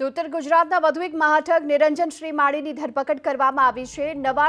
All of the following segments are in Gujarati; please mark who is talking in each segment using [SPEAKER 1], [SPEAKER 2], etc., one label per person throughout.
[SPEAKER 1] તો ઉત્તર ગુજરાતના વધુ એક મહાઠગ નિરંજન શ્રીમાળીની ધરપકડ કરવામાં આવી છે। નવ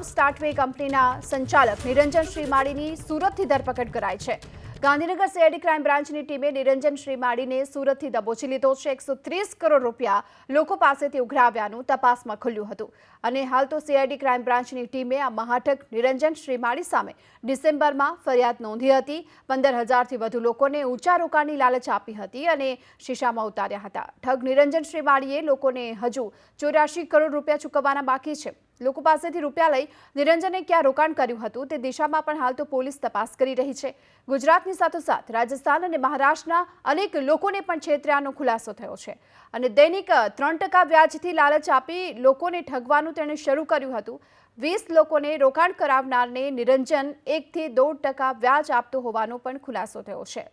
[SPEAKER 1] સ્ટાર્ટવે કંપનીના સંચાલક નિરંજન શ્રીમાળીની સુરતથી ધરપકડ કરાઈ છે। ગાંધીનગર સીઆઈડી ક્રાઇમ બ્રાન્ચની ટીમે નિરંજન શ્રીમાળીને સુરતથી દબોચી લીધો છે। 130 કરોડ રૂપિયા લોકો પાસેથી ઉઘરાવ્યાનું તપાસમાં ખુલ્યું હતું અને હાલ તો સીઆઈડી ક્રાઇમ બ્રાન્ચની ટીમે આ મહાઠગ નિરંજન શ્રીમાળી સામે ડિસેમ્બરમાં ફરિયાદ નોંધી હતી। 15,000થી વધુ લોકોને ઊંચા રોકાણની લાલચ આપી હતી અને શીશામાં ઉતાર્યા હતા। ઠગ નિરંજન શ્રીમાળીએ લોકોને હજુ 84 કરોડ રૂપિયા ચૂકવવાના બાકી છે। લોકો પાસેથી રૂપિયા લઈ નિરંજને ક્યાં રોકાણ કર્યું હતું તે દિશામાં પણ હાલ તો પોલીસ તપાસ કરી રહી છે। ગુજરાતની સાથોસાથ રાજસ્થાન અને મહારાષ્ટ્રના અનેક લોકોને પણ છેતર્યાનો ખુલાસો થયો છે અને દૈનિક 3% વ્યાજથી લાલચ આપી લોકોને ઠગવાનું તેણે શરૂ કર્યું હતું। 20 લોકોને રોકાણ કરાવનારને નિરંજન 1 થી 1.5% વ્યાજ આપતો હોવાનો પણ ખુલાસો થયો છે।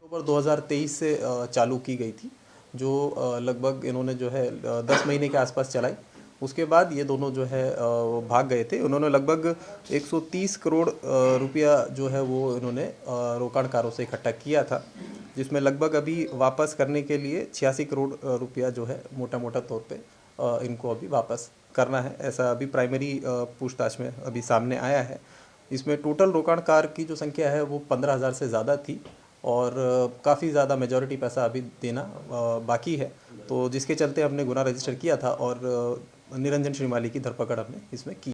[SPEAKER 2] अक्टूबर 2023 से चालू की गई थी, जो लगभग इन्होंने जो है 10 महीने के आसपास चलाई। उसके बाद ये दोनों जो है भाग गए थे। उन्होंने लगभग 130 करोड़ रुपया जो है वो इन्होंने रोकाणकारों से इकट्ठा किया था, जिसमें लगभग अभी वापस करने के लिए 86 करोड़ रुपया जो है मोटा मोटा तौर पे इनको अभी वापस करना है, ऐसा अभी प्राइमरी पूछताछ में अभी सामने आया है। इसमें टोटल रोकाणकार की जो संख्या है वो 15,000 से ज़्यादा थी और काफ़ी ज़्यादा मेजॉरिटी पैसा अभी देना बाकी है, तो जिसके चलते हमने गुना रजिस्टर किया था और निरंजन श्रीमाली की धरपकड़ हमने इसमें की।